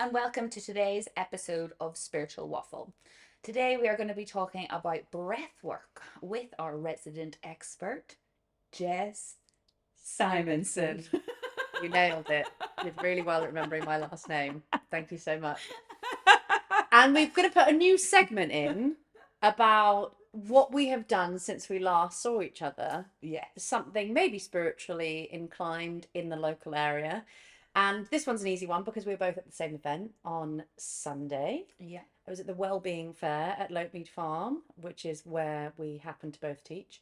and welcome to today's episode of Spiritual Waffle. Today we are going to be talking about breath work with our resident expert, Jess Simonson. You nailed it. You did really well at remembering my last name. Thank you so much. And we're going to put a new segment in about what we have done since we last saw each other. Yes. Something maybe spiritually inclined in the local area. And this one's an easy one because we were both at the same event on Sunday. Yeah. I was at the Wellbeing Fair at Lopemead Farm, which is where we happen to both teach.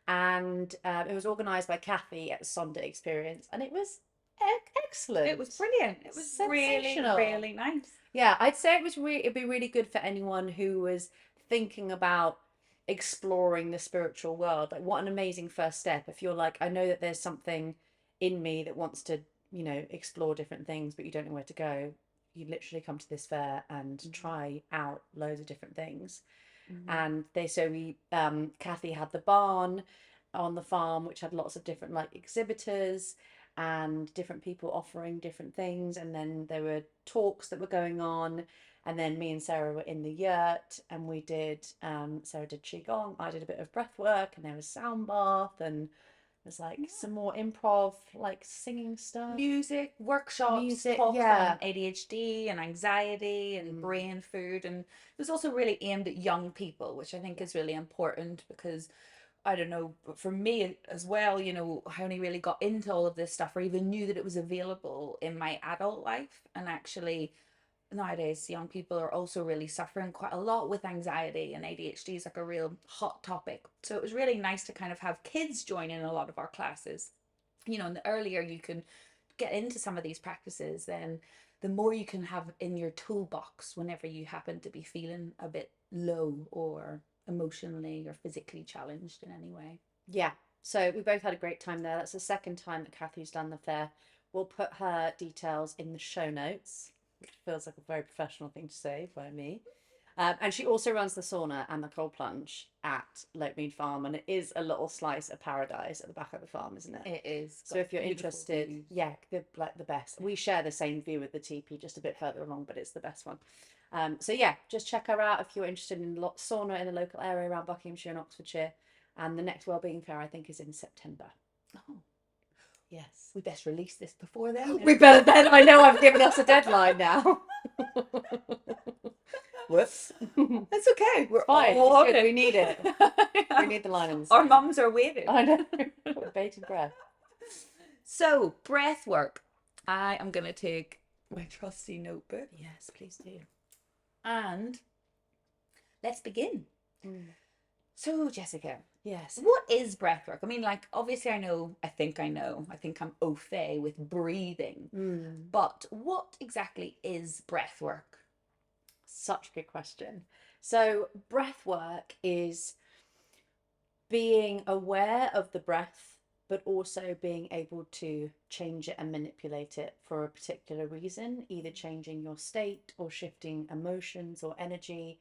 And it was organised by Kathy at the Sonda Experience, and it was excellent. It was brilliant. It was really, really nice. Yeah, I'd say it'd be really good for anyone who was thinking about exploring the spiritual world. Like, what an amazing first step. If you're like, I know that there's something in me that wants to, explore different things, but you don't know where to go. You literally come to this fair and try out loads of different things. And Kathy had the barn on the farm, which had lots of different like exhibitors and different people offering different things. And then there were talks that were going on. And then me and Sarah were in the yurt, and we did, Sarah did Qigong, I did a bit of breath work, and there was sound bath, and there's like some more improv, like singing stuff. Music, workshops, talks on ADHD and anxiety and brain food. And it was also really aimed at young people, which I think is really important because I don't know, for me as well, I only really got into all of this stuff or even knew that it was available in my adult life. And actually, nowadays, young people are also really suffering quite a lot with anxiety, and ADHD is like a real hot topic. So it was really nice to kind of have kids join in a lot of our classes. And the earlier you can get into some of these practices, then the more you can have in your toolbox whenever you happen to be feeling a bit low or emotionally or physically challenged in any way. Yeah, so we both had a great time there. That's the second time that Kathy's done the fair. We'll put her details in the show notes, which feels like a very professional thing to say by me. And she also runs the sauna and the cold plunge at Lopemead Farm, and it is a little slice of paradise at the back of the farm, isn't it? It is. So if you're interested, views. Yeah, the best. We share the same view with the teepee, just a bit further along, but it's the best one. So yeah, just check her out if you're interested in sauna in the local area around Buckinghamshire and Oxfordshire. And the next Wellbeing Fair, I think, is in September. Oh. Yes. We best release this before then. We better then. I know I've given us a deadline now. Whoops. It's okay. We're fine. All good. We need it. We need the lines. Our mums are waiting. I know. With bated breath. So, breath work. I am going to take my trusty notebook. Yes, please do. And let's begin. So, Jessica. Yes. What is breath work? I mean, like, obviously I think I'm au fait with breathing. But what exactly is breath work? Such a good question. So breath work is being aware of the breath, but also being able to change it and manipulate it for a particular reason, either changing your state or shifting emotions or energy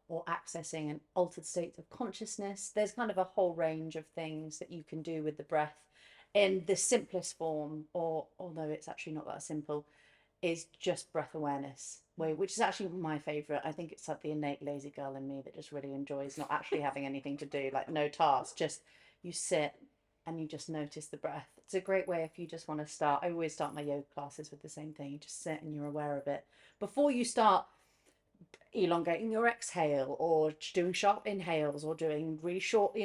or accessing an altered state of consciousness. There's kind of a whole range of things that you can do with the breath in the simplest form, or although it's actually not that simple, is just breath awareness, which is actually my favourite. I think it's like the innate lazy girl in me that just really enjoys not actually having anything to do, like no task, just you sit and you just notice the breath. It's a great way if you just want to start. I always start my yoga classes with the same thing. You just sit and you're aware of it. Before you start elongating your exhale or doing sharp inhales or doing really short,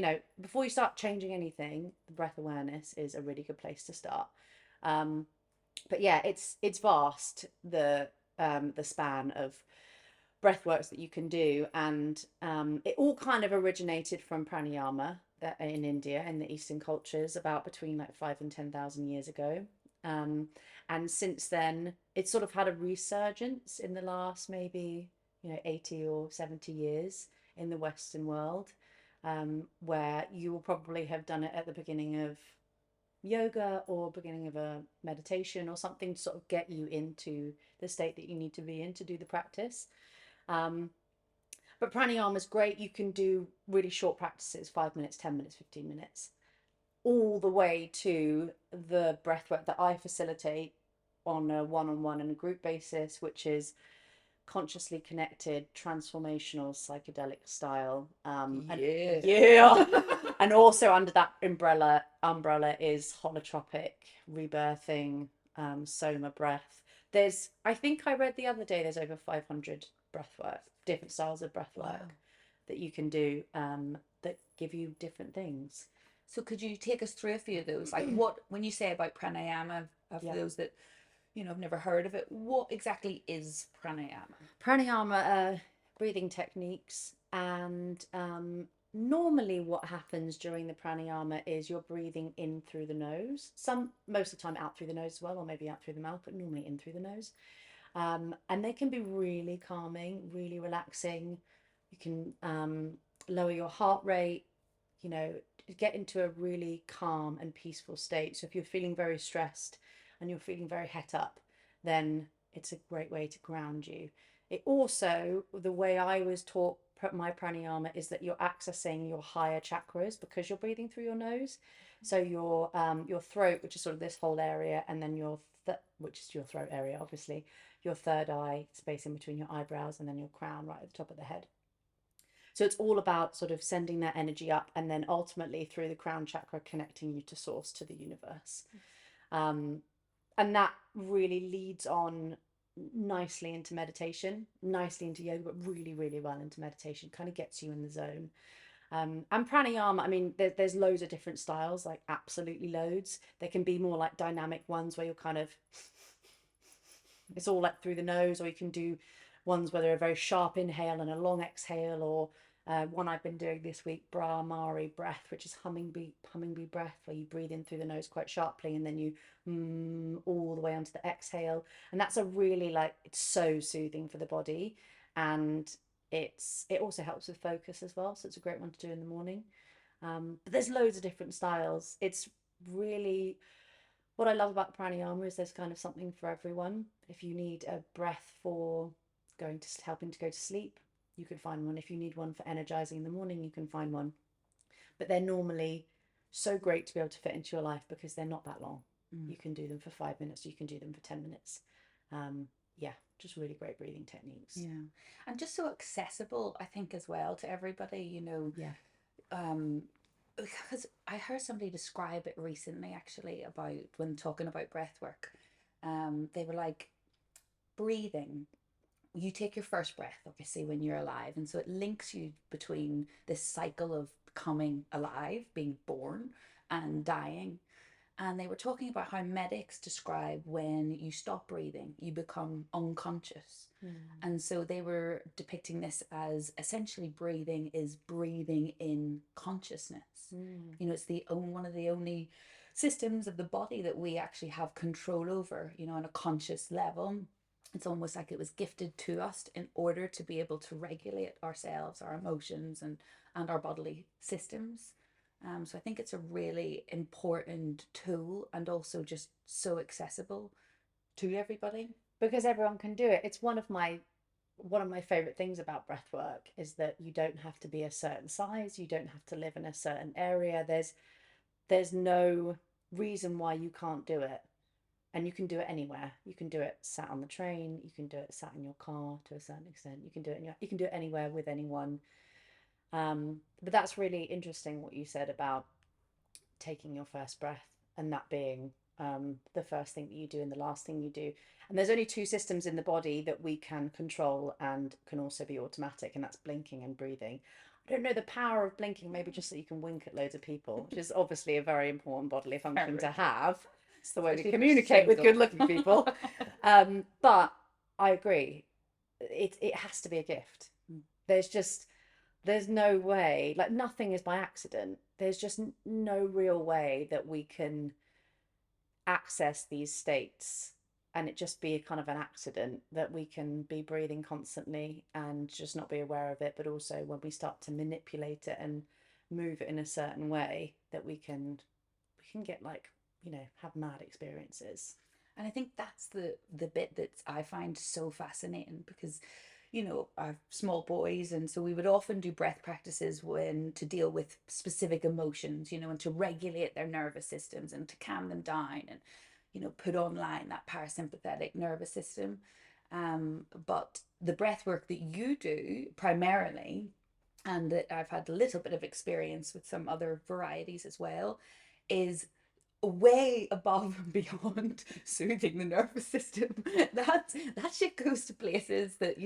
before you start changing anything, the breath awareness is a really good place to start. But yeah, it's vast, the span of breath works that you can do, and it all kind of originated from pranayama in India, in the Eastern cultures, about between like 5,000 and 10,000 years ago. And since then, it's sort of had a resurgence in the last maybe 80 or 70 years in the Western world, where you will probably have done it at the beginning of yoga or beginning of a meditation or something to sort of get you into the state that you need to be in to do the practice. But pranayama is great. You can do really short practices, 5 minutes, 10 minutes, 15 minutes, all the way to the breath work that I facilitate on a one-on-one and a group basis, which is consciously connected, transformational, psychedelic style. Yeah. And also under that umbrella is holotropic, rebirthing, soma breath. I think I read the other day, there's over 500 breath work, different styles of breath work. Wow. That you can do that give you different things. So could you take us through a few of those? Like what, when you say about pranayama, for those that, I've never heard of it, what exactly is pranayama? Pranayama are breathing techniques, and normally what happens during the pranayama is you're breathing in through the nose. Most of the time out through the nose as well, or maybe out through the mouth, but normally in through the nose. And they can be really calming, really relaxing. You can lower your heart rate, get into a really calm and peaceful state. So if you're feeling very stressed and you're feeling very het up, then it's a great way to ground you. It also, the way I was taught my pranayama is that you're accessing your higher chakras because you're breathing through your nose. So your throat, which is sort of this whole area, and then which is your throat area, obviously, your third eye, space in between your eyebrows, and then your crown right at the top of the head. So it's all about sort of sending that energy up, and then ultimately through the crown chakra connecting you to source, to the universe. And that really leads on nicely into meditation, nicely into yoga, but really, really well into meditation. Kind of gets you in the zone. And pranayama, I mean, there's loads of different styles, like absolutely loads. There can be more like dynamic ones where you're kind of, it's all like through the nose, or you can do ones where they're a very sharp inhale and a long exhale, or one I've been doing this week, Brahmari breath, which is hummingbee breath, where you breathe in through the nose quite sharply and then you all the way onto the exhale. And that's a really it's so soothing for the body, and it also helps with focus as well. So it's a great one to do in the morning. But there's loads of different styles. It's really, what I love about pranayama is there's kind of something for everyone. If you need a breath for helping to go to sleep, you can find one. If you need one for energizing in the morning, you can find one. But they're normally so great to be able to fit into your life because they're not that long. You can do them for 5 minutes, you can do them for 10 minutes. Just really great breathing techniques. Yeah. And just so accessible, I think, as well, to everybody, because I heard somebody describe it recently, actually, about when talking about breath work. They were like, breathing, you take your first breath obviously when you're alive, and so it links you between this cycle of becoming alive, being born, and dying. And they were talking about how medics describe when you stop breathing, you become unconscious. And so they were depicting this as essentially breathing is breathing in consciousness. It's one of the only systems of the body that we actually have control over, on a conscious level. It's almost like it was gifted to us in order to be able to regulate ourselves, our emotions, and our bodily systems. So I think it's a really important tool, and also just so accessible to everybody. Because everyone can do it. It's one of my favorite things about breath work is that you don't have to be a certain size, you don't have to live in a certain area. There's no reason why you can't do it. And you can do it anywhere. You can do it sat on the train, you can do it sat in your car to a certain extent. You can do it anywhere with anyone. But that's really interesting what you said about taking your first breath and that being the first thing that you do and the last thing you do. And there's only two systems in the body that we can control and can also be automatic, and that's blinking and breathing. I don't know the power of blinking, maybe just so you can wink at loads of people, which is obviously a very important bodily function to have. It's the way to communicate with good-looking people. But I agree. It has to be a gift. There's no way, nothing is by accident. There's just no real way that we can access these states and it just be a kind of an accident that we can be breathing constantly and just not be aware of it. But also when we start to manipulate it and move it in a certain way, that we can get have mad experiences. And I think that's the bit that I find so fascinating, because I have small boys, and so we would often do breath practices to deal with specific emotions, and to regulate their nervous systems and to calm them down. And put online that parasympathetic nervous system. But the breath work that you do primarily, and that I've had a little bit of experience with some other varieties as well, is way above and beyond soothing the nervous system. That shit goes to places that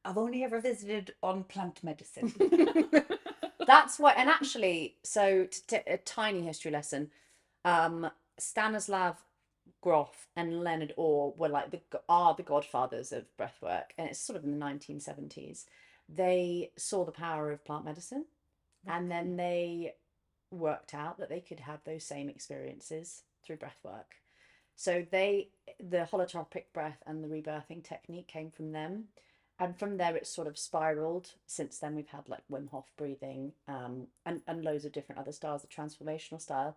I've only ever visited on plant medicine. That's why, and actually, so a tiny history lesson. Stanislav Grof and Leonard Orr were like the godfathers of breathwork, and it's sort of in the 1970s. They saw the power of plant medicine, and then they worked out that they could have those same experiences through breathwork. So the holotropic breath and the rebirthing technique came from them. And from there, it's sort of spiraled. Since then, we've had like Wim Hof breathing, and loads of different other styles, the transformational style.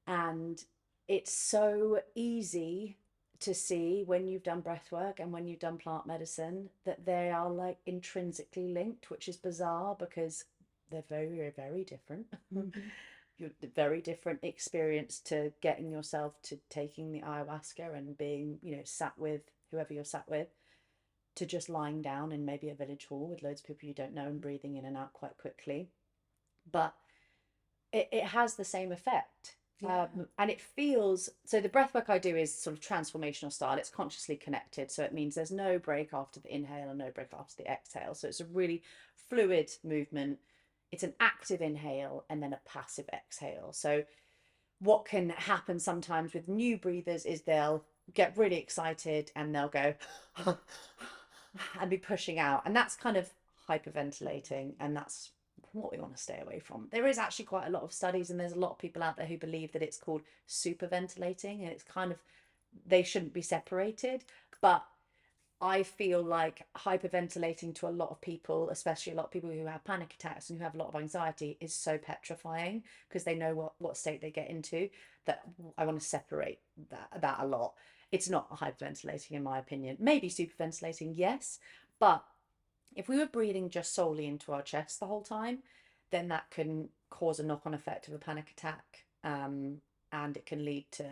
And it's so easy to see when you've done breath work and when you've done plant medicine that they are like intrinsically linked, which is bizarre because they're very, very different. You're very different experience to getting yourself to taking the ayahuasca and being, sat with whoever you're sat with, to just lying down in maybe a village hall with loads of people you don't know and breathing in and out quite quickly. But it has the same effect. Yeah. And it feels, so the breath work I do is sort of transformational style. It's consciously connected. So it means there's no break after the inhale and no break after the exhale. So it's a really fluid movement. It's an active inhale and then a passive exhale. So what can happen sometimes with new breathers is they'll get really excited and they'll go and be pushing out. And that's kind of hyperventilating, and that's what we want to stay away from. There is actually quite a lot of studies, and there's a lot of people out there who believe that it's called superventilating, and it's kind of, they shouldn't be separated. But I feel like hyperventilating to a lot of people, especially a lot of people who have panic attacks and who have a lot of anxiety, is so petrifying because they know what state they get into, that I want to separate that a lot. It's not hyperventilating in my opinion. Maybe superventilating, yes, but if we were breathing just solely into our chest the whole time, then that can cause a knock-on effect of a panic attack, and it can lead to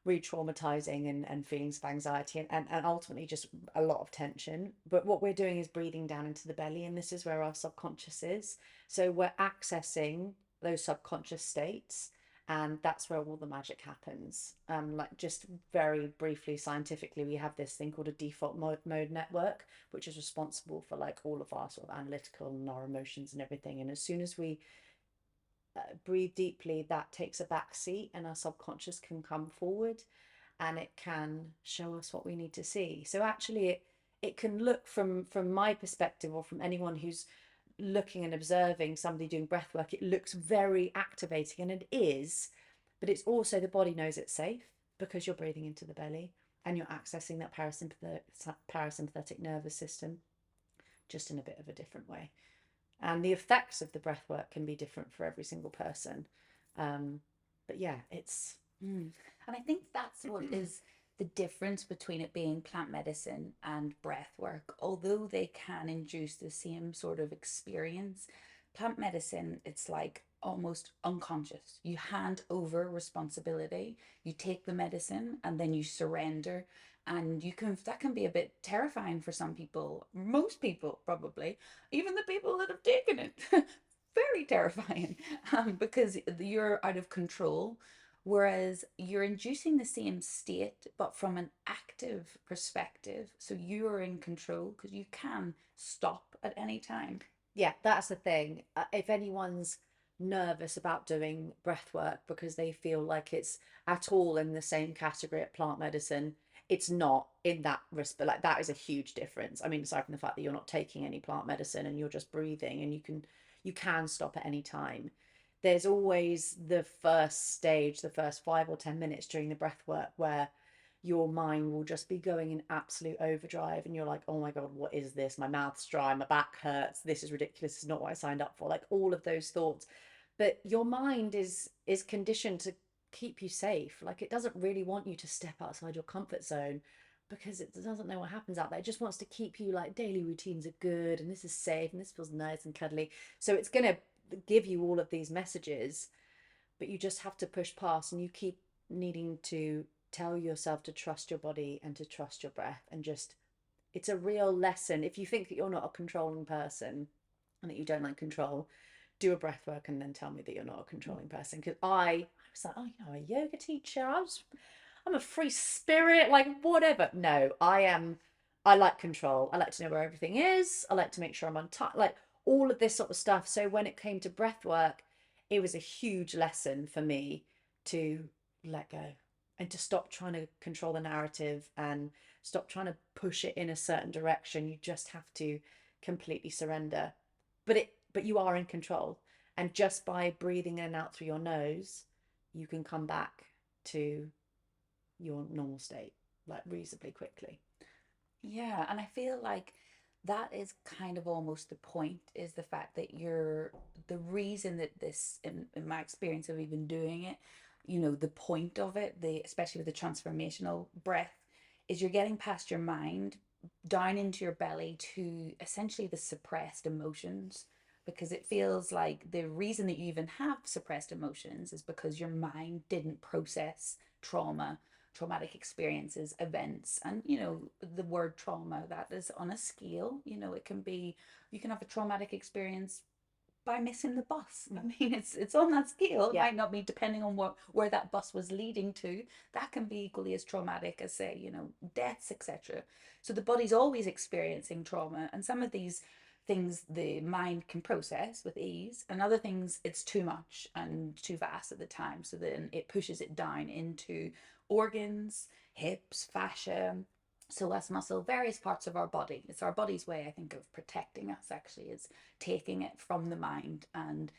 re-traumatizing and feelings of anxiety and ultimately just a lot of tension. But what we're doing is breathing down into the belly, and this is where our subconscious is. So we're accessing those subconscious states, and that's where all the magic happens. Like, just very briefly, scientifically, we have this thing called a default mode network, which is responsible for like all of our sort of analytical and our emotions and everything. And as soon as we breathe deeply, that takes a back seat and our subconscious can come forward and it can show us what we need to see. So actually it can look, from my perspective or from anyone who's looking and observing somebody doing breath work, it looks very activating, and it is, but it's also, the body knows it's safe because you're breathing into the belly and you're accessing that parasympathetic nervous system, just in a bit of a different way. And the effects of the breath work can be different for every single person. But yeah, it's and I think that's what is the difference between it being plant medicine and breath work. Although they can induce the same sort of experience, plant medicine, it's like almost unconscious. You hand over responsibility, you take the medicine, and then you surrender. And that can be a bit terrifying for some people, most people probably, even the people that have taken it. Very terrifying, because you're out of control. Whereas you're inducing the same state, but from an active perspective. So you are in control because you can stop at any time. Yeah, that's the thing. If anyone's nervous about doing breath work because they feel like it's at all in the same category at plant medicine, it's not in that respect. Like, that is a huge difference. I mean, aside from the fact that you're not taking any plant medicine and you're just breathing, and you can stop at any time. There's always the first stage, the first 5 or 10 minutes during the breath work, where your mind will just be going in absolute overdrive, and you're like, oh my god, what is this? My mouth's dry, my back hurts, this is ridiculous, this is not what I signed up for, like all of those thoughts. But your mind is conditioned to keep you safe. Like, it doesn't really want you to step outside your comfort zone because it doesn't know what happens out there. It just wants to keep you like, daily routines are good and this is safe and this feels nice and cuddly. So it's going to give you all of these messages, but you just have to push past, and you keep needing to tell yourself to trust your body and to trust your breath, and just, it's a real lesson. If you think that you're not a controlling person and that you don't like control, do a breath work and then tell me that you're not a controlling person. Because I was like, oh, you know, a yoga teacher, I'm a free spirit, like whatever. No, I am. I like control. I like to know where everything is. I like to make sure I'm on time, like all of this sort of stuff. So when it came to breath work, it was a huge lesson for me to let go and to stop trying to control the narrative and stop trying to push it in a certain direction. You just have to completely surrender. But you are in control. And just by breathing in and out through your nose, you can come back to your normal state like reasonably quickly. Yeah, and I feel like that is kind of almost the point, is the fact that you're the reason that this, in my experience of even doing it, the point of it, especially with the transformational breath, is you're getting past your mind down into your belly to essentially the suppressed emotions. Because it feels like the reason that you even have suppressed emotions is because your mind didn't process trauma, traumatic experiences, events. And the word trauma, that is on a scale. It can be, you can have a traumatic experience by missing the bus. I mean, it's on that scale. It Yeah. might not be, depending on where that bus was leading to. That can be equally as traumatic as, say, deaths, etc. So the body's always experiencing trauma, and some of these things the mind can process with ease, and other things it's too much and too vast at the time. So then it pushes it down into organs, hips, fascia, psoas muscle, various parts of our body. It's our body's way, I think, of protecting us, actually, is taking it from the mind and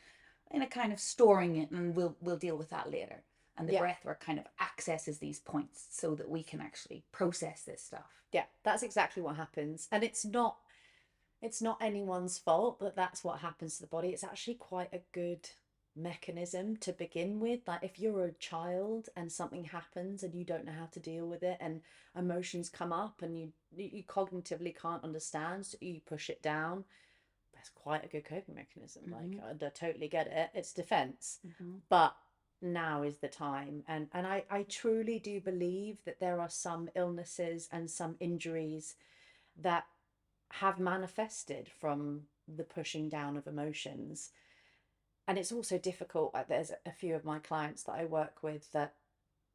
in a kind of storing it, and we'll deal with that later. And the Yeah. breath work kind of accesses these points so that we can actually process this stuff. Yeah, that's exactly what happens. And it's not anyone's fault that that's what happens to the body. It's actually quite a good mechanism to begin with. Like if you're a child and something happens and you don't know how to deal with it, and emotions come up and you cognitively can't understand, so you push it down, that's quite a good coping mechanism. Like I totally get it. It's defense. But now is the time. And I truly do believe that there are some illnesses and some injuries that have manifested from the pushing down of emotions. And it's also difficult. Like there's a few of my clients that I work with that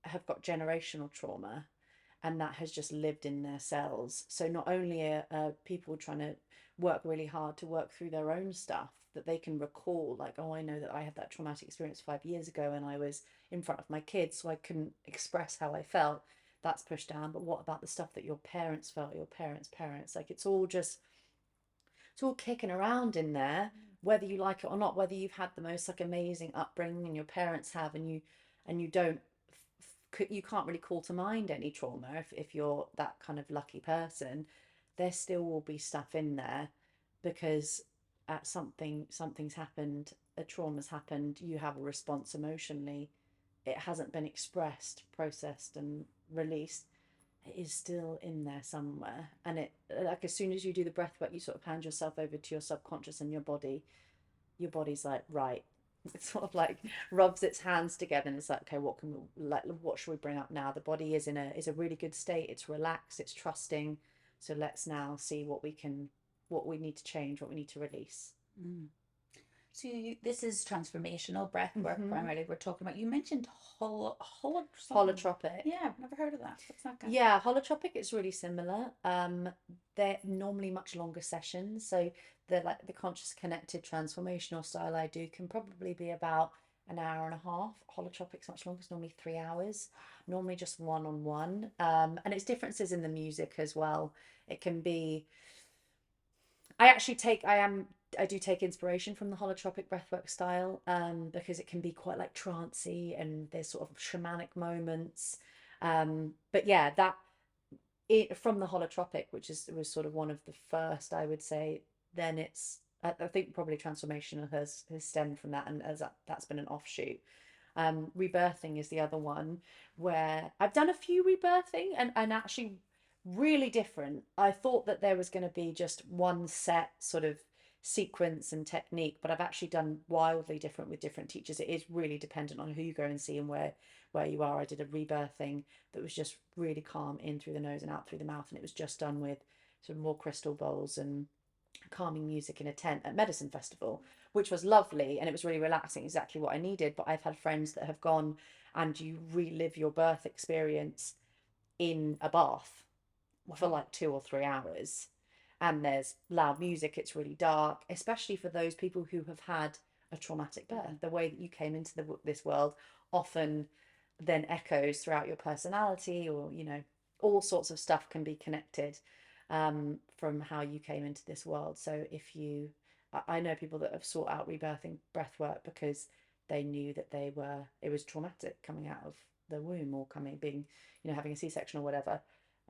have got generational trauma, and that has just lived in their cells. So not only are people trying to work really hard to work through their own stuff that they can recall, like, oh, I know that I had that traumatic experience 5 years ago and I was in front of my kids, so I couldn't express how I felt. That's pushed down. But what about the stuff that your parents felt, your parents? Like it's all kicking around in there, whether you like it or not, whether you've had the most like amazing upbringing and your parents have, and you don't, you can't really call to mind any trauma. If you're that kind of lucky person, there still will be stuff in there, because at something's happened, a trauma's happened, you have a response emotionally, it hasn't been expressed, processed and released, it is still in there somewhere. And it, like, as soon as you do the breath work, you sort of hand yourself over to your subconscious and your body's like, right, it sort of like rubs its hands together and it's like, okay, what should we bring up now? The body is in a really good state, it's relaxed, it's trusting, so let's now see what we need to change, what we need to release. So this is transformational breath work primarily we're talking about. You mentioned Holotropic. Yeah, I've never heard of that. What's that? Yeah, holotropic is really similar. They're normally much longer sessions. So the conscious connected transformational style I do can probably be about an hour and a half. Holotropic's much longer. It's normally 3 hours. Normally just one-on-one. And it's differences in the music as well. It can be. I do take inspiration from the holotropic breathwork style, because it can be quite like trancey and there's sort of shamanic moments. But yeah, from the holotropic, which was sort of one of the first, I would say, then I think probably transformational has stemmed from that, and that's been an offshoot. Rebirthing is the other one, where I've done a few rebirthing, and actually really different. I thought that there was going to be just one set sort of sequence and technique, but I've actually done wildly different with different teachers. It is really dependent on who you go and see and where you are. I did a rebirthing that was just really calm, in through the nose and out through the mouth, and it was just done with sort of more crystal bowls and calming music in a tent at Medicine Festival, which was lovely, and it was really relaxing, exactly what I needed. But I've had friends that have gone and you relive your birth experience in a bath for like 2 or 3 hours, and there's loud music, it's really dark, especially for those people who have had a traumatic birth. The way that you came into this world often then echoes throughout your personality, or all sorts of stuff can be connected from how you came into this world. So if you I know people that have sought out rebirthing breath work because they knew that it was traumatic coming out of the womb, or being having a C-section or whatever,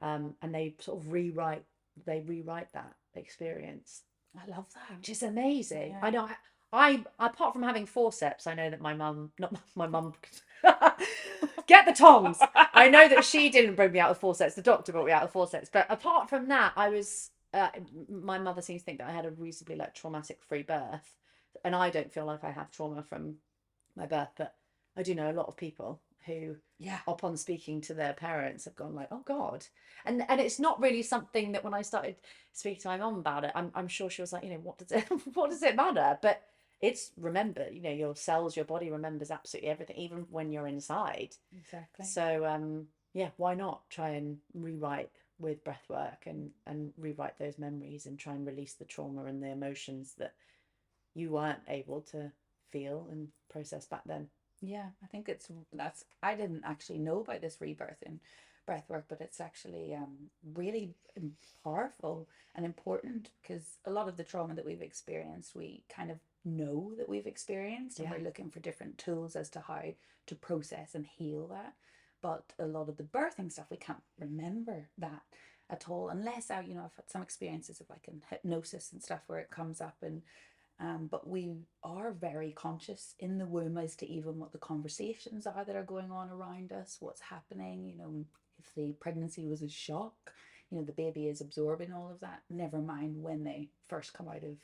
and they sort of rewrite that experience. I love that. Which is amazing. Yeah. I know. I apart from having forceps, I know that my mum, not my mum, get the tongs. I know that she didn't bring me out of forceps. The doctor brought me out of forceps. But apart from that, I was. My mother seems to think that I had a reasonably traumatic-free birth, and I don't feel like I have trauma from my birth. But I do know a lot of people who, upon speaking to their parents, have gone like, "Oh God," and it's not really something that when I started speaking to my mum about it, I'm sure she was like, what does it what does it matter? But it's remember, your cells, your body remembers absolutely everything, even when you're inside. Exactly. So yeah, why not try and rewrite with breath work, and rewrite those memories, and try and release the trauma and the emotions that you weren't able to feel and process back then. Yeah, I think I didn't actually know about this rebirth in breath work, but it's actually really powerful and important, because a lot of the trauma that we've experienced, we kind of know that we've experienced, and we're looking for different tools as to how to process and heal that. But a lot of the birthing stuff, we can't remember that at all, unless I've had some experiences of like in hypnosis and stuff where it comes up. And but we are very conscious in the womb as to even what the conversations are that are going on around us, what's happening. If the pregnancy was a shock, the baby is absorbing all of that, never mind when they first come out of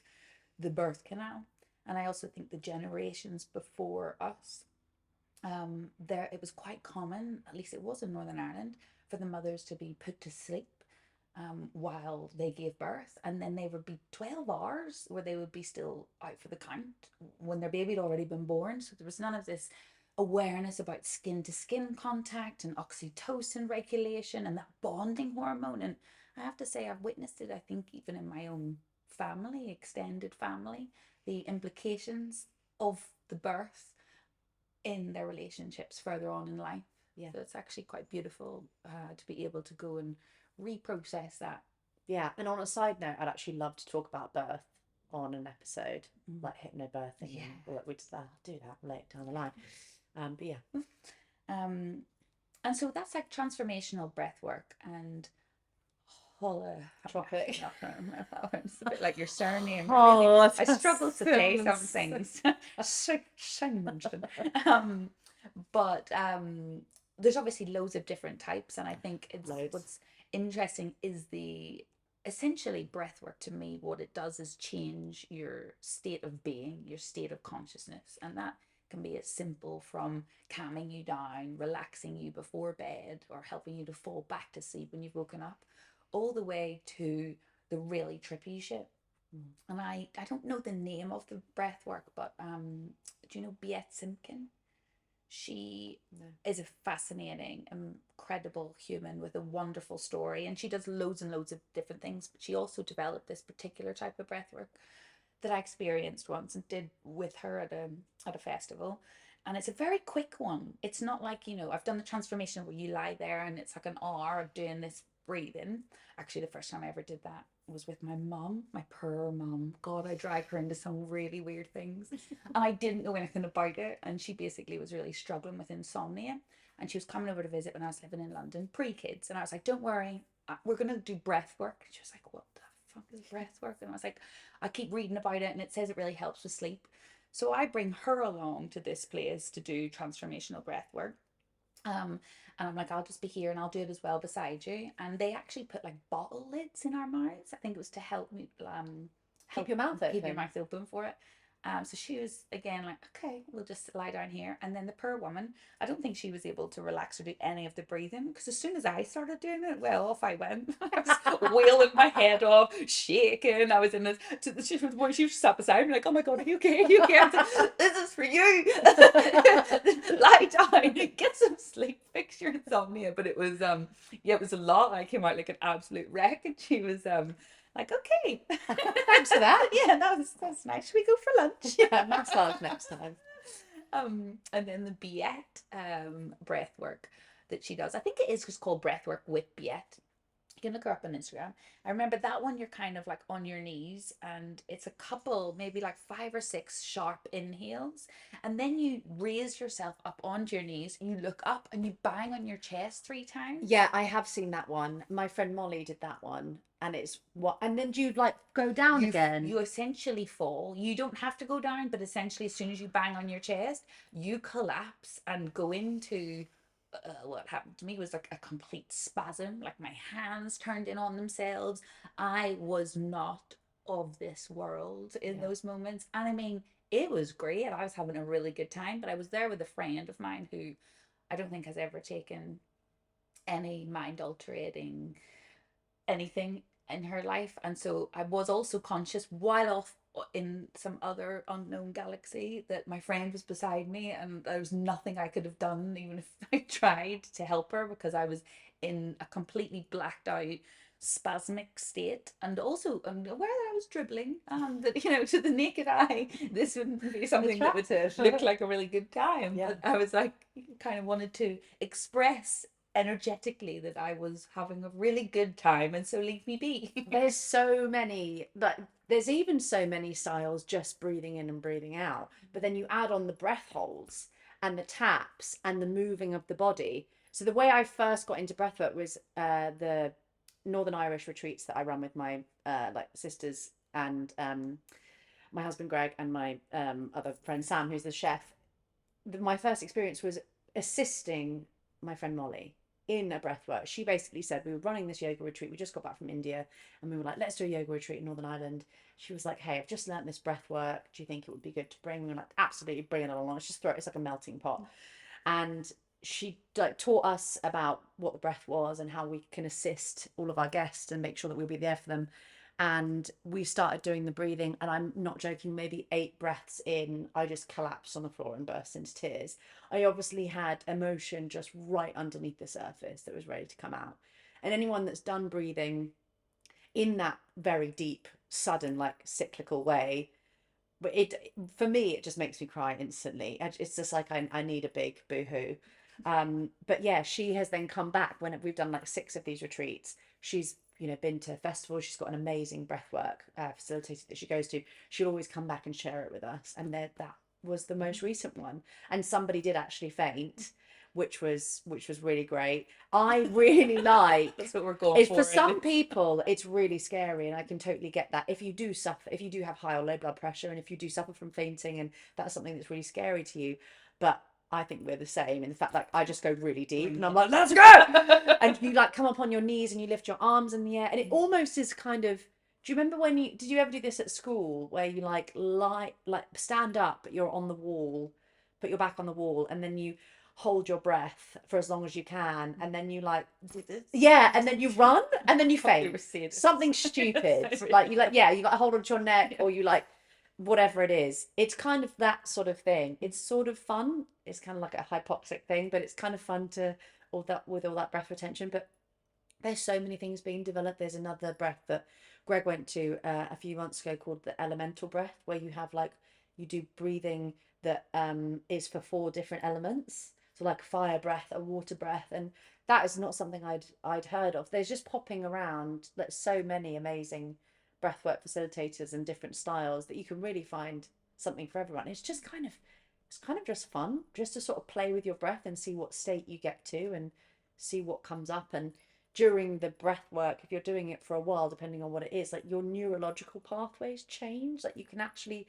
the birth canal. And I also think the generations before us, there it was quite common, at least it was in Northern Ireland, for the mothers to be put to sleep while they gave birth, and then they would be 12 hours where they would be still out for the count when their baby had already been born. So there was none of this awareness about skin to skin contact and oxytocin regulation and that bonding hormone. And I have to say, I've witnessed it, I think, even in my own family, extended family, the implications of the birth in their relationships further on in life. So it's actually quite beautiful to be able to go and reprocess that. Yeah, and on a side note, I'd actually love to talk about birth on an episode, like hypnobirthing. Yeah. We'd I'll do that later down the line. But yeah. And so that's like transformational breath work and holotropic. It's a bit like your surname. Oh, I struggle to say some things. But there's obviously loads of different types, and I think what's interesting is essentially breath work. To me, what it does is change your state of being, your state of consciousness, and that can be as simple from calming you down, relaxing you before bed, or helping you to fall back to sleep when you've woken up, all the way to the really trippy shit. And I don't know the name of the breath work, but do you know Biet Simkin? She is a fascinating, incredible human with a wonderful story, and she does loads and loads of different things. But she also developed this particular type of breath work that I experienced once and did with her at a festival. And it's a very quick one. It's not like, I've done the transformation where you lie there and it's like an hour of doing this breathing. Actually, the first time I ever did that was with my mum, my poor mum. God, I dragged her into some really weird things. And I didn't know anything about it. And she basically was really struggling with insomnia. And she was coming over to visit when I was living in London, pre-kids. And I was like, don't worry, we're going to do breath work. And she was like, what the fuck is breath work? And I was like, I keep reading about it and it says it really helps with sleep. So I bring her along to this place to do transformational breath work. And I'm like, I'll just be here and I'll do it as well beside you. And they actually put like bottle lids in our mouths. I think it was to help me Keep your mouth keep your open. mouth open for it. So she was again like, okay, we'll just lie down here. And then the poor woman, I don't think she was able to relax or do any of the breathing because as soon as I started doing it, well, off I went. I was wheeling my head off, shaking. I was in this. She was sat beside me like, oh my god, are you okay? Are you okay? I was like, this is for you. Lie down, get some sleep, fix your insomnia. But it was yeah, it was a lot. I came out like an absolute wreck, and she was like, okay. Thanks for that. Yeah, that's nice. Should we go for lunch? Yeah, massage next time. And then the Biet breath work that she does. I think it is just called breath work with Biet. You can look her up on Instagram. I remember that one, you're kind of like on your knees, and it's a couple, maybe like 5 or 6 sharp inhales. And then you raise yourself up onto your knees, and you look up and you bang on your chest 3 times. Yeah, I have seen that one. My friend Molly did that one, and it's what. And then do you like go down again? You essentially fall. You don't have to go down, but essentially, as soon as you bang on your chest, you collapse and go into what happened to me was like a complete spasm. Like my hands turned in on themselves. I was not of this world in those moments. And I mean, it was great. I was having a really good time, but I was there with a friend of mine who I don't think has ever taken any mind altering anything in her life. And so I was also conscious while off in some other unknown galaxy that my friend was beside me, and there was nothing I could have done, even if I tried to help her, because I was in a completely blacked out spasmic state, and also I'm aware that I was dribbling, that to the naked eye this wouldn't be something that would look like a really good time. Yeah. But I was like, kind of wanted to express energetically that I was having a really good time, and so leave me be. There's so many, like there's even so many styles just breathing in and breathing out. But then you add on the breath holds and the taps and the moving of the body. So the way I first got into breathwork was the Northern Irish retreats that I run with my like sisters and my husband Greg and my other friend Sam, who's the chef. My first experience was assisting my friend Molly in a breath work. She basically said, we were running this yoga retreat. We just got back from India and we were like, let's do a yoga retreat in Northern Ireland. She was like, hey, I've just learnt this breath work. Do you think it would be good to bring? We were like, absolutely, bring it along. Let's just throw it. It's like a melting pot. And she like taught us about what the breath was and how we can assist all of our guests and make sure that we'll be there for them. And we started doing the breathing, and I'm not joking, maybe 8 breaths in, I just collapsed on the floor and burst into tears. I obviously had emotion just right underneath the surface that was ready to come out. And anyone that's done breathing in that very deep, sudden, like cyclical way, but it for me it just makes me cry instantly. It's just like I need a big boohoo. But yeah, she has then come back when we've done like 6 of these retreats. She's been to festivals. She's got an amazing breathwork facilitator that she goes to. She'll always come back and share it with us. And that was the most recent one. And somebody did actually faint, which was really great. I really like That's what we're going for some really. people it's really scary, and I can totally get that. If you do suffer, if you do have high or low blood pressure, and if you do suffer from fainting, and that's something that's really scary to you, but I think we're the same in the fact, like, I just go really deep and I'm like, let's go. And you like come up on your knees and you lift your arms in the air, and it almost is kind of, do you remember when did you ever do this at school where you like stand up, but you're on the wall, put your back on the wall, and then you hold your breath for as long as you can, and then you like yeah, and then you run, and then you faint. Something stupid. Like you got to hold onto your neck, or you like whatever it is. It's kind of that sort of thing. It's sort of fun. It's kind of like a hypoxic thing, but it's kind of fun to all that with all that breath retention. But there's so many things being developed. There's another breath that Greg went to a few months ago called the elemental breath, where you have like you do breathing that is for 4 different elements. So like fire breath, a water breath, and that is not something I'd heard of. There's just popping around like so many amazing breathwork facilitators and different styles that you can really find something for everyone. It's kind of just fun, just to sort of play with your breath and see what state you get to and see what comes up. And during the breath work, if you're doing it for a while, depending on what it is, like your neurological pathways change. Like you can actually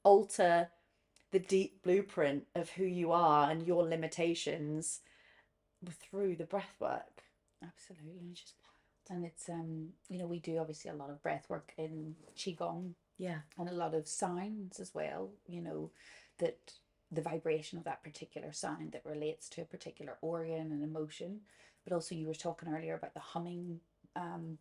alter the deep blueprint of who you are and your limitations through the breath work. Absolutely. It's just wild. And it's we do obviously a lot of breath work in qigong Yeah. and a lot of sounds as well, you know, that the vibration of that particular sound that relates to a particular organ and emotion. But also, you were talking earlier about the humming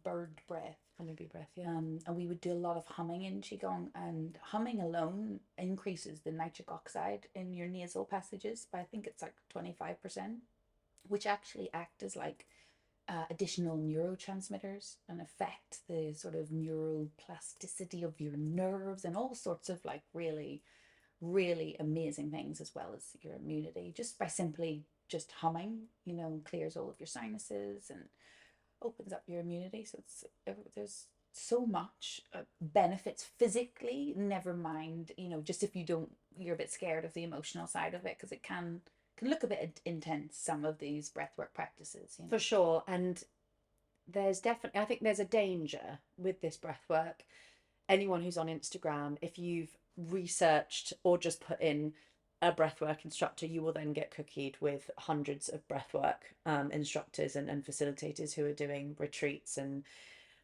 bird breath. Honeybee breath, yeah. And we would do a lot of humming in Qigong, and humming alone increases the nitric oxide in your nasal passages by, I think it's like 25%, which actually act as like additional neurotransmitters and affect the sort of neuroplasticity of your nerves and all sorts of like really, really amazing things, as well as your immunity, just by simply just humming, you know, clears all of your sinuses and opens up your immunity. So it's there's so much benefits physically, never mind, you know, just if you don't, you're a bit scared of the emotional side of it, because it can look a bit intense, some of these breathwork practices, you know. For sure. And there's definitely, I think there's a danger with this breath work. Anyone who's on Instagram, if you've researched or just put in a breathwork instructor, you will then get cookied with hundreds of breathwork instructors and facilitators who are doing retreats and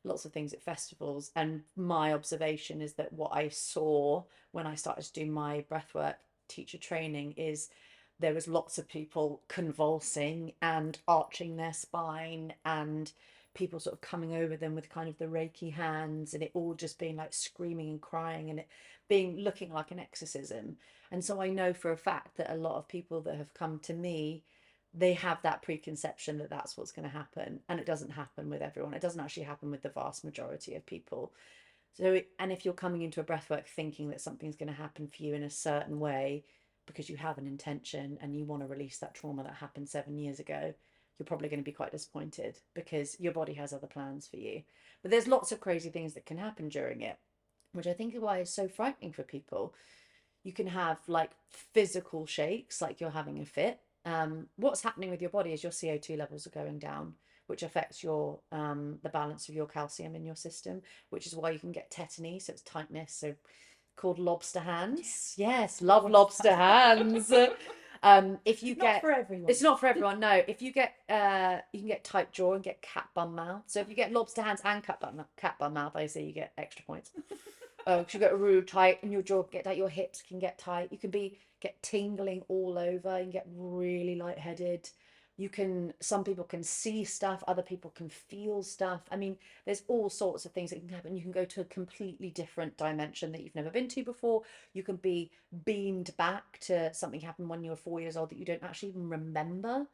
lots of things at festivals. And my observation is that what I saw when I started to do my breathwork teacher training is there was lots of people convulsing and arching their spine, and people sort of coming over them with kind of the Reiki hands, and it all just being like screaming and crying, and it being looking like an exorcism. And so I know for a fact that a lot of people that have come to me, they have that preconception that that's what's going to happen, and it doesn't happen with everyone. It doesn't actually happen with the vast majority of people. So, and if you're coming into a breathwork thinking that something's going to happen for you in a certain way because you have an intention and you want to release that trauma that happened 7 years ago, you're probably going to be quite disappointed because your body has other plans for you. But there's lots of crazy things that can happen during it, which I think is why it's so frightening for people. You can have like physical shakes, like you're having a fit. What's happening with your body is your CO2 levels are going down, which affects your the balance of your calcium in your system, which is why you can get tetany, so it's tightness, so called lobster hands. Yes, love lobster hands. If you get, not for everyone. It's not for everyone. No, if you get, you can get tight jaw and get cat bum mouth. So if you get lobster hands and cat bum mouth, I say you get extra points. Because you get really tight and your jaw can get tight, your hips can get tight. You can get tingling all over. You can get really lightheaded. You can, some people can see stuff, other people can feel stuff. I mean, there's all sorts of things that can happen. You can go to a completely different dimension that you've never been to before. You can be beamed back to something happened when you were 4 years old that you don't actually even remember.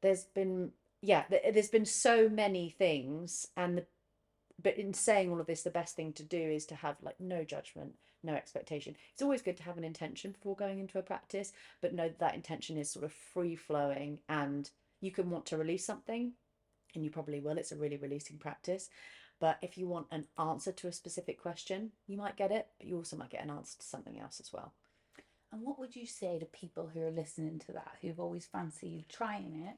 There's been, yeah, there's been so many things. But in saying all of this, the best thing to do is to have like no judgment, no expectation. It's always good to have an intention before going into a practice, but know that intention is sort of free flowing, and you can want to release something, and you probably will. It's a really releasing practice. But if you want an answer to a specific question, you might get it, but you also might get an answer to something else as well. And what would you say to people who are listening to that, who've always fancied trying it,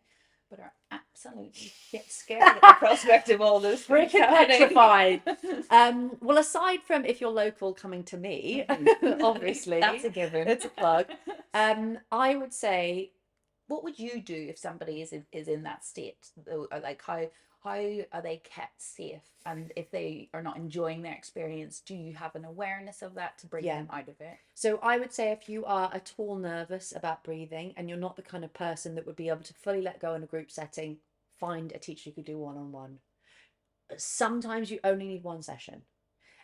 but are absolutely scared at the prospect of all this freaking petrified? Well, aside from if you're local coming to me, obviously that's a given. It's a plug. I would say, what would you do if somebody is in that state? Like how are they kept safe? And if they are not enjoying their experience, do you have an awareness of that to bring them out of it? So I would say if you are at all nervous about breathing and you're not the kind of person that would be able to fully let go in a group setting, find a teacher you could do one-on-one. Sometimes you only need one session,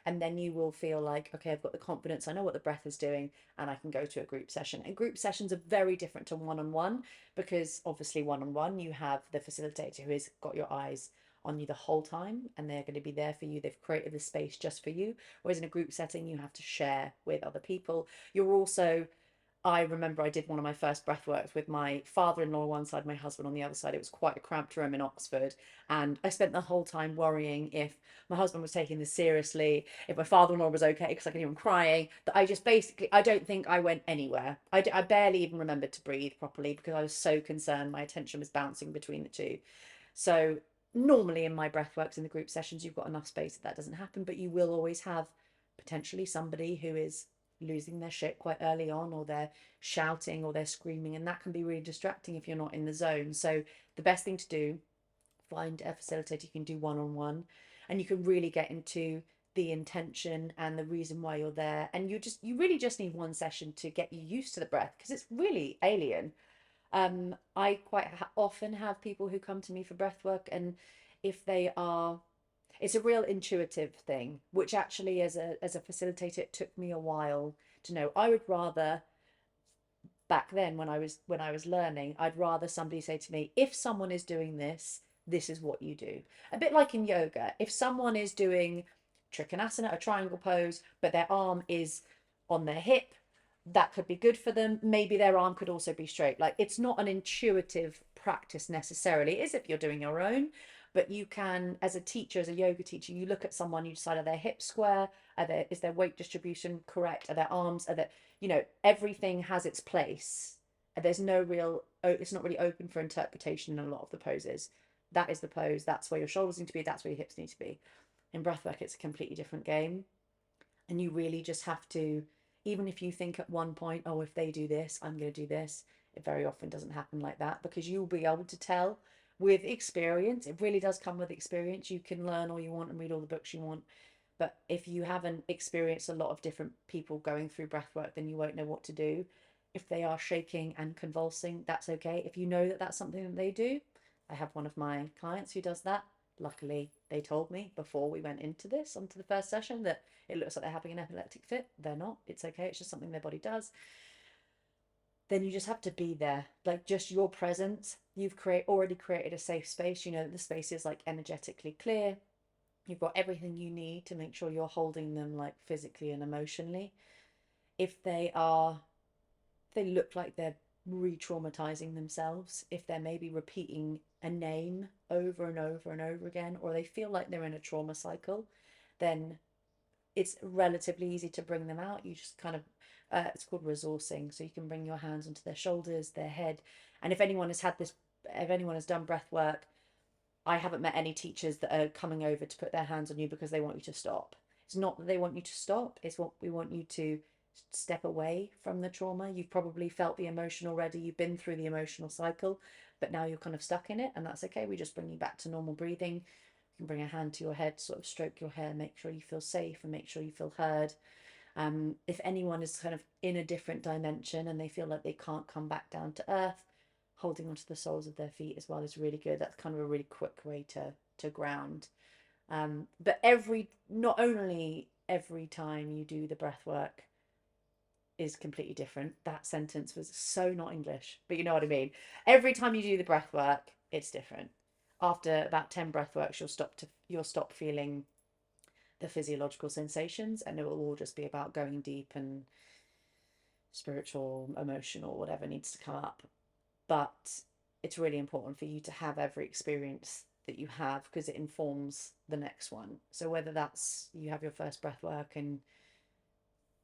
and then you will feel like, okay, I've got the confidence, I know what the breath is doing, and I can go to a group session. And group sessions are very different to one-on-one, because obviously one-on-one you have the facilitator who has got your eyes on you the whole time, and they're going to be there for you. They've created the space just for you. Whereas in a group setting, you have to share with other people. You're also, I remember I did one of my first breath works with my father-in-law on one side, my husband on the other side. It was quite a cramped room in Oxford, and I spent the whole time worrying if my husband was taking this seriously, if my father-in-law was okay, because I could hear him crying. That I just basically, I don't think I went anywhere. I barely even remembered to breathe properly because I was so concerned. My attention was bouncing between the two. So normally in my breath works in the group sessions, you've got enough space that doesn't happen, but you will always have potentially somebody who is losing their shit quite early on, or they're shouting or they're screaming, and that can be really distracting if you're not in the zone. So the best thing to do, find a facilitator you can do one-on-one, and you can really get into the intention and the reason why you're there. And you really just need one session to get you used to the breath, because it's really alien. I quite often have people who come to me for breath work, and if they are, it's a real intuitive thing, which actually as a facilitator, it took me a while to know. I would rather, back then when I was learning, I'd rather somebody say to me, if someone is doing this, this is what you do. A bit like in yoga, if someone is doing trikonasana, a triangle pose, but their arm is on their hip, that could be good for them. Maybe their arm could also be straight. Like, it's not an intuitive practice necessarily. It is if you're doing your own, but you can, as a teacher, as a yoga teacher, you look at someone, you decide, are their hips square? Is their weight distribution correct? Are their arms, everything has its place. There's no real, it's not really open for interpretation in a lot of the poses. That is the pose. That's where your shoulders need to be. That's where your hips need to be. In breathwork, it's a completely different game. And you really just have to, even if you think at one point, oh, if they do this, I'm going to do this, it very often doesn't happen like that, because you'll be able to tell with experience. It really does come with experience. You can learn all you want and read all the books you want. But if you haven't experienced a lot of different people going through breath work, then you won't know what to do. If they are shaking and convulsing, that's okay. If you know that that's something that they do, I have one of my clients who does that. Luckily, they told me before we went into the first session, that it looks like they're having an epileptic fit. They're not. It's okay. It's just something their body does. Then you just have to be there. Like, just your presence. You've already created a safe space. You know that the space is like energetically clear. You've got everything you need to make sure you're holding them, like, physically and emotionally. If they look like they're re-traumatizing themselves, if they're maybe repeating a name over and over and over again, or they feel like they're in a trauma cycle, then it's relatively easy to bring them out. You just kind of, it's called resourcing. So you can bring your hands onto their shoulders, their head. And if anyone has done breath work, I haven't met any teachers that are coming over to put their hands on you because they want you to stop. It's not that they want you to stop, it's what we want you to step away from the trauma. You've probably felt the emotion already, you've been through the emotional cycle, but now you're kind of stuck in it, and that's okay. We just bring you back to normal breathing. You can bring a hand to your head, sort of stroke your hair, make sure you feel safe and make sure you feel heard. If anyone is kind of in a different dimension and they feel like they can't come back down to earth, holding onto the soles of their feet as well is really good. That's kind of a really quick way to ground. But not only every time you do the breath work is completely different. That sentence was so not English, but you know what I mean. Every time you do the breath work, it's different. After about 10 breath works, you'll stop feeling the physiological sensations, and it will all just be about going deep and spiritual, emotional, whatever needs to come up. But it's really important for you to have every experience that you have, because it informs the next one. So whether that's you have your first breath work and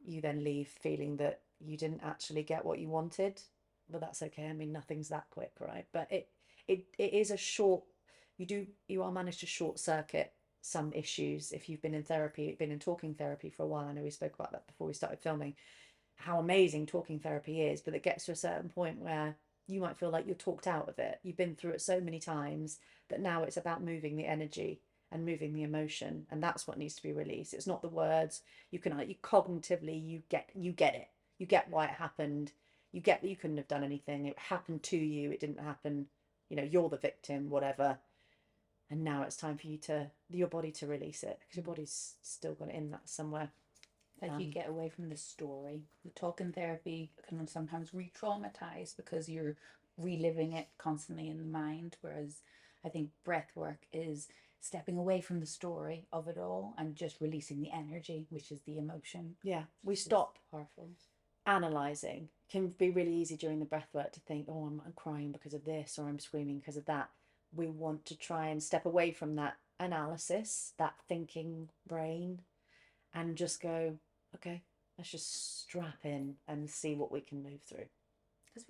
you then leave feeling that you didn't actually get what you wanted, well, that's okay. I mean, nothing's that quick, right? But it is a short, you are managed to short circuit some issues. If you've been in therapy, been in talking therapy for a while, I know we spoke about that before we started filming, how amazing talking therapy is, but it gets to a certain point where you might feel like you're talked out of it. You've been through it so many times that now it's about moving the energy and moving the emotion, and that's what needs to be released. It's not the words. You cognitively, you get it. You get why it happened. You get that you couldn't have done anything. It happened to you. It didn't happen. You're the victim, whatever. And now it's time for your body to release it, because your body's still got it in that somewhere. Like, you get away from the story. The talking therapy can sometimes re-traumatize because you're reliving it constantly in the mind, whereas I think breath work is stepping away from the story of it all and just releasing the energy, which is the emotion. Yeah, we stop powerful. Analyzing. It can be really easy during the breath work to think, oh, I'm crying because of this, or I'm screaming because of that. We want to try and step away from that analysis, that thinking brain, and just go, okay, let's just strap in and see what we can move through. Because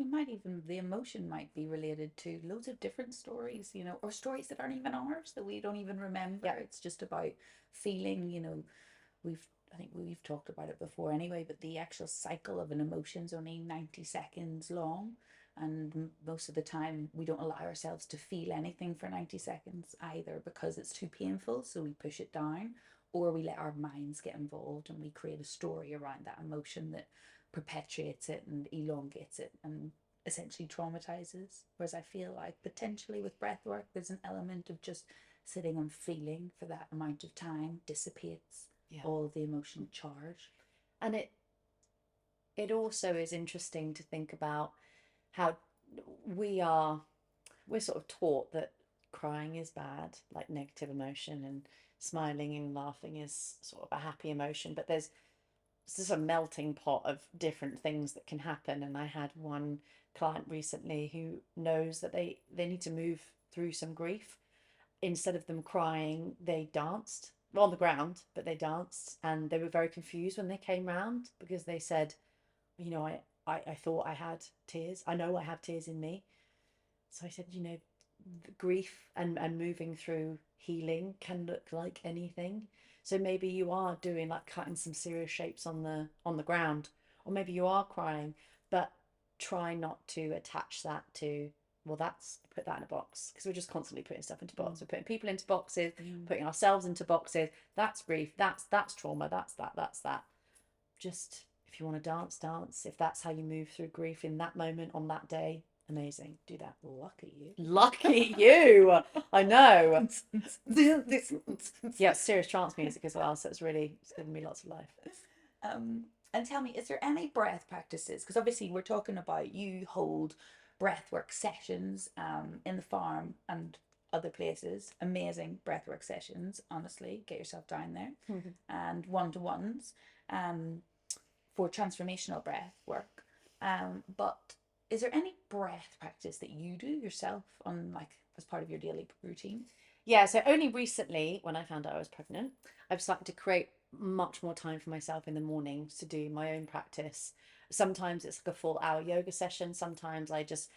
the emotion might be related to loads of different stories, or stories that aren't even ours, that we don't even remember. Yeah. It's just about feeling, I think we've talked about it before anyway, but the actual cycle of an emotion is only 90 seconds long. And most of the time, we don't allow ourselves to feel anything for 90 seconds either, because it's too painful. So we push it down, or we let our minds get involved and we create a story around that emotion that perpetuates it and elongates it and essentially traumatizes. Whereas I feel like potentially with breath work, there's an element of just sitting and feeling for that amount of time dissipates all the emotional charge. And it also is interesting to think about how we're sort of taught that crying is bad, like negative emotion, and smiling and laughing is sort of a happy emotion. But there's just a melting pot of different things that can happen. And I had one client recently who knows that they need to move through some grief. Instead of them crying, they danced on the ground, but they danced, and they were very confused when they came round because they said, you know, I thought I had tears. I know I have tears in me. So I said, you know, grief and moving through healing can look like anything. So maybe you are doing like cutting some serious shapes on the ground, or maybe you are crying, but try not to attach that to, well, that's, put that in a box, because we're just constantly putting stuff into boxes. We're putting people into boxes, putting ourselves into boxes. That's grief, that's trauma, that's that. Just, if you want to dance, dance. If that's how you move through grief in that moment on that day, amazing, do that. Lucky you. Lucky you. I know. Yeah, serious trance music as well, so it's given me lots of life. And tell me, is there any breath practices? Because obviously we're talking about you hold breathwork sessions in the farm and other places. Amazing breathwork sessions, honestly. Get yourself down there. And one-to-ones for transformational breath work. But is there any breath practice that you do yourself on, like, as part of your daily routine? Yeah, so only recently, when I found out I was pregnant, I've started to create much more time for myself in the mornings to do my own practice. Sometimes it's like a full hour yoga session. Sometimes I just,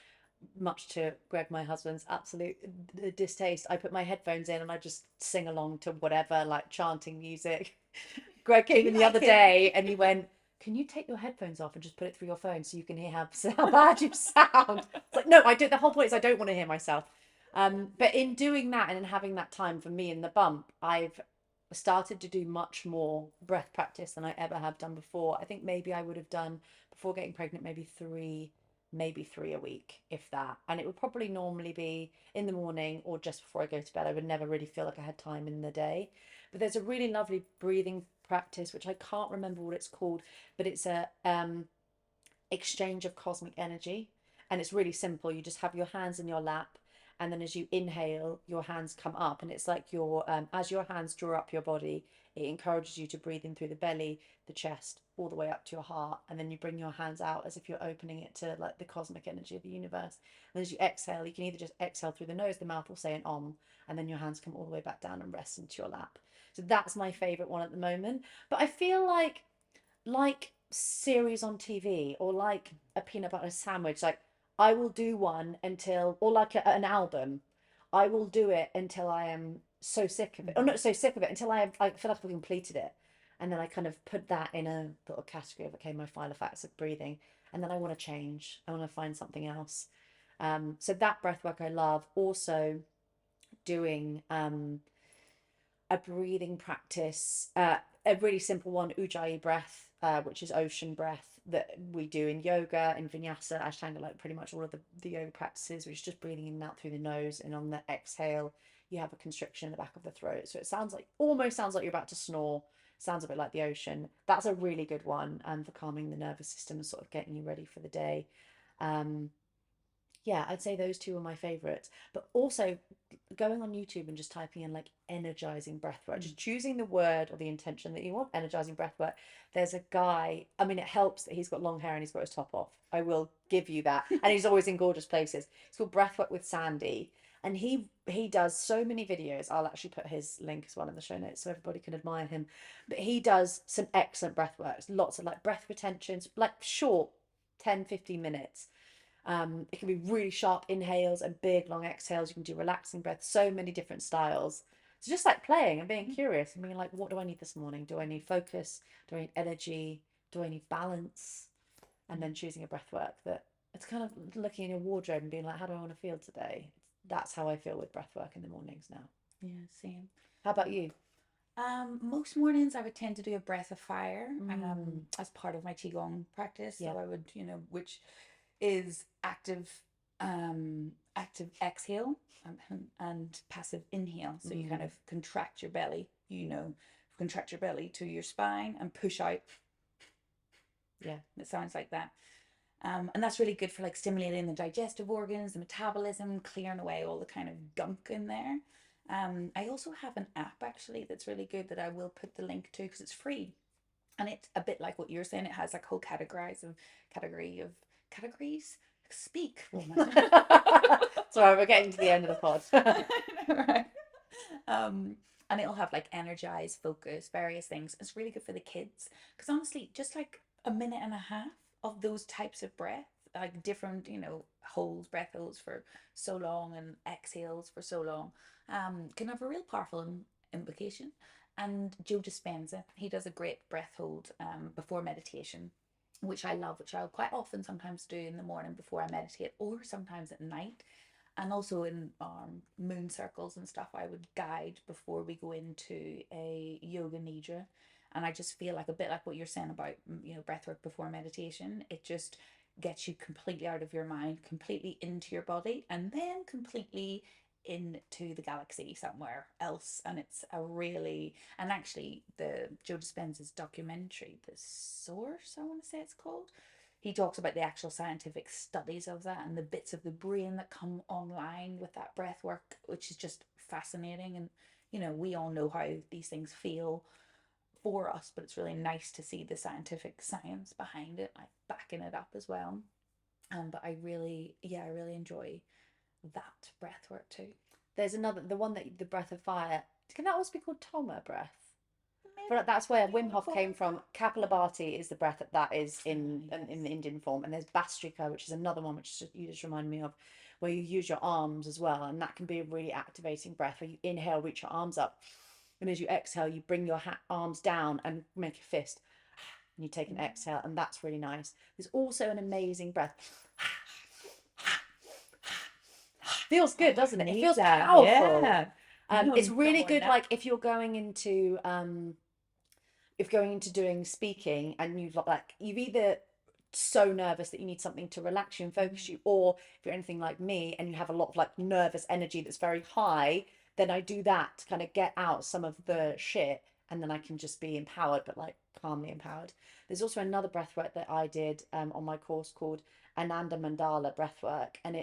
much to Greg, my husband's absolute distaste, I put my headphones in and I just sing along to whatever, like chanting music. Greg came in the other day and he went, can you take your headphones off and just put it through your phone so you can hear how bad you sound? It's like, no, I do. The whole point is I don't want to hear myself. But in doing that and in having that time for me in the bump, I've started to do much more breath practice than I ever have done before. I think maybe I would have done, before getting pregnant, maybe three a week, if that. And it would probably normally be in the morning or just before I go to bed. I would never really feel like I had time in the day. But there's a really lovely breathing practice, which I can't remember what it's called, but it's a exchange of cosmic energy. And it's really simple. You just have your hands in your lap, and then as you inhale, your hands come up, and it's like your as your hands draw up your body, it encourages you to breathe in through the belly, the chest, all the way up to your heart, and then you bring your hands out as if you're opening it to like the cosmic energy of the universe. And as you exhale, you can either just exhale through the nose, the mouth will say an om, and then your hands come all the way back down and rest into your lap. So that's my favorite one at the moment. But I feel like series on TV, or like a peanut butter sandwich, like I will do one until, or like an album, I will do it until I am so sick of it, or not so sick of it, until I feel like I've completed it. And then I kind of put that in a little category of, okay, my file of facts of breathing. And then I want to change. I want to find something else. So that breath work I love. Also doing a breathing practice, a really simple one, Ujjayi breath, which is ocean breath, that we do in yoga, in vinyasa, Ashtanga, like pretty much all of the yoga practices, which is just breathing in and out through the nose. And on the exhale, you have a constriction in the back of the throat. So it almost sounds like you're about to snore. Sounds a bit like the ocean. That's a really good one for calming the nervous system and sort of getting you ready for the day. Yeah, I'd say those two are my favorites. But also going on YouTube and just typing in like energizing breathwork, just choosing the word or the intention that you want, energizing breathwork. There's a guy, I mean, it helps that he's got long hair and he's got his top off. I will give you that. And he's always in gorgeous places. It's called Breathwork with Sandy. And he does so many videos. I'll actually put his link as well in the show notes so everybody can admire him. But he does some excellent breathworks, lots of like breath retentions, like short 10-15 minutes. It can be really sharp inhales and big long exhales. You can do relaxing breath, so many different styles. So just like playing and being curious and being like, what do I need this morning? Do I need focus? Do I need energy? Do I need balance? And then choosing a breath work that, it's kind of looking in your wardrobe and being like, how do I want to feel today? That's how I feel with breath work in the mornings now. Yeah, same. How about you? Most mornings I would tend to do a breath of fire Mm. as part of my qigong practice. Yeah. So I would, which is active exhale and passive inhale. So you kind of contract your belly, contract your belly to your spine and push out. Yeah. It sounds like that. And that's really good for like stimulating the digestive organs, the metabolism, clearing away all the kind of gunk in there. I also have an app actually that's really good that I will put the link to because it's free. And it's a bit like what you're saying. It has like whole category of categories. Speak, woman. Sorry, we're getting to the end of the pod. Right. And it'll have like energize, focus, various things. It's really good for the kids because honestly, just like a minute and a half of those types of breath, like different, breath holds for so long and exhales for so long, can have a real powerful implication. And Joe Dispenza, he does a great breath hold before meditation, which I love, which I'll quite often sometimes do in the morning before I meditate, or sometimes at night. And also in moon circles and stuff, I would guide before we go into a yoga nidra. And I just feel like a bit like what you're saying about, breathwork before meditation. It just gets you completely out of your mind, completely into your body, and then completely into the galaxy somewhere else. And it's a really, and actually the Joe Dispenza's documentary, The Source, I want to say it's called, he talks about the actual scientific studies of that and the bits of the brain that come online with that breath work, which is just fascinating. And we all know how these things feel for us, but it's really nice to see the scientific science behind it, like backing it up as well. But I really enjoy that breath work too. There's another, the one that the breath of fire. Can that also be called Toma breath? Maybe. But that's where Wim Hof came from. Kapalabhati is the breath that is in the Indian form, and there's Bastrika, which is another one which you just remind me of, where you use your arms as well, and that can be a really activating breath. Where you inhale, reach your arms up, and as you exhale, you bring your arms down and make a fist, and you take an exhale, and that's really nice. There's also an amazing breath. Feels good, doesn't it? It feels powerful. Yeah. It's really good. Like if you're going into doing speaking and you've either so nervous that you need something to relax you and focus you, or if you're anything like me and you have a lot of like nervous energy that's very high, then I do that to kind of get out some of the shit, and then I can just be empowered, but like calmly empowered. There's also another breathwork that I did on my course called Ananda Mandala breathwork, and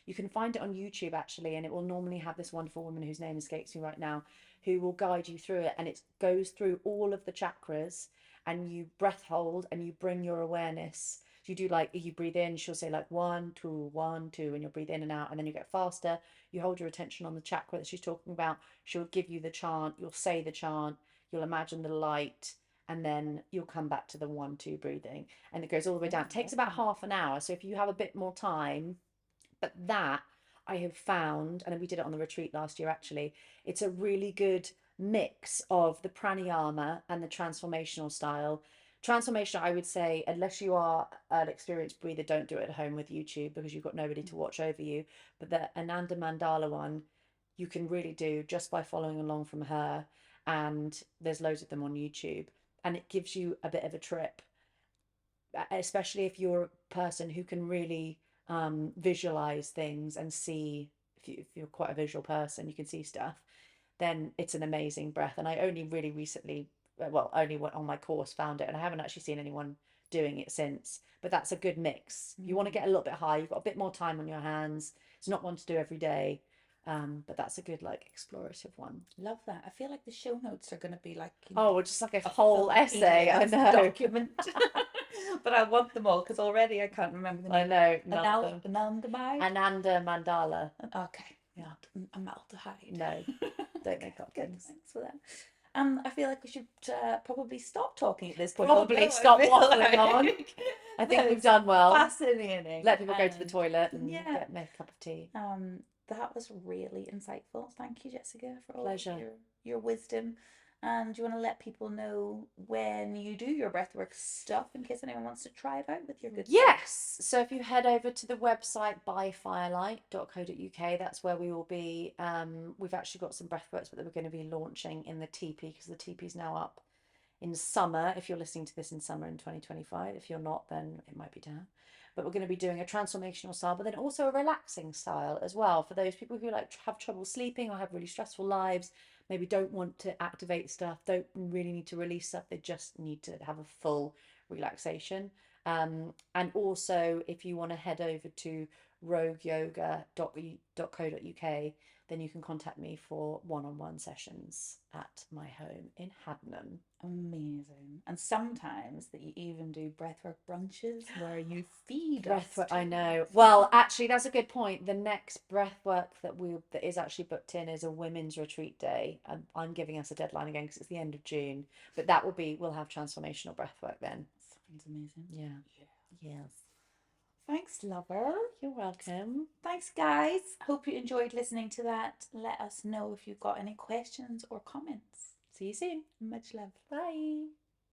you can find it on YouTube actually, and it will normally have this wonderful woman whose name escapes me right now, who will guide you through it, and it goes through all of the chakras, and you breath hold and you bring your awareness. So you do like, you breathe in, she'll say like 1 2 1 2, and you'll breathe in and out, and then you get faster. You hold your attention on the chakra that she's talking about. She'll give you the chant, you'll say the chant, you'll imagine the light, and then you'll come back to the 1 2 breathing, and it goes all the way down. It takes about half an hour, so if you have a bit more time. But that I have found, and we did it on the retreat last year actually, it's a really good mix of the pranayama and the transformational style. Transformational, I would say, unless you are an experienced breather, don't do it at home with YouTube because you've got nobody to watch over you. But the Ananda Mandala one, you can really do just by following along from her, and there's loads of them on YouTube, and it gives you a bit of a trip, especially if you're a person who can really visualize things and see. If you're quite a visual person, you can see stuff, then it's an amazing breath. And I only really recently, well, only went on my course, found it, and I haven't actually seen anyone doing it since. But that's a good mix. You want to get a little bit high, you've got a bit more time on your hands, it's not one to do every day, but that's a good like explorative one. Love that. I feel like the show notes are going to be like, just like a whole essay. I know. Document. But I want them all because already I can't remember the name. I know. Ananda Mandala. Okay. Not amaldehyde. No, don't make up things. Thanks for that. I feel like we should probably stop talking at this point. Probably stop waffling on. I think we've done well. Fascinating. Let people go to the make a cup of tea. That was really insightful. Thank you, Jessica, for all Pleasure. your wisdom. And do you want to let people know when you do your breathwork stuff in case anyone wants to try it out with your good self? Yes. So if you head over to the website byfirelight.co.uk, that's where we will be. We've actually got some breathworks that we're going to be launching in the TP, because the TP is now up in summer. If you're listening to this in summer in 2025, if you're not, then it might be down. But we're going to be doing a transformational style, but then also a relaxing style as well, for those people who like have trouble sleeping or have really stressful lives, maybe don't want to activate stuff, don't really need to release stuff, they just need to have a full relaxation. And also, if you want to head over to rogueyoga.co.uk, then you can contact me for one-on-one sessions at my home in Hadnam. Amazing. And sometimes that you even do breathwork brunches where you feed Breathwork, us. I know. Well, actually, that's a good point. The next breathwork that is actually booked in is a women's retreat day. I'm giving us a deadline again because it's the end of June. But we'll have transformational breathwork then. Sounds amazing. Yeah. Yes. Thanks, lover. You're welcome. Thanks, guys. Hope you enjoyed listening to that. Let us know if you've got any questions or comments. See you soon. Much love. Bye.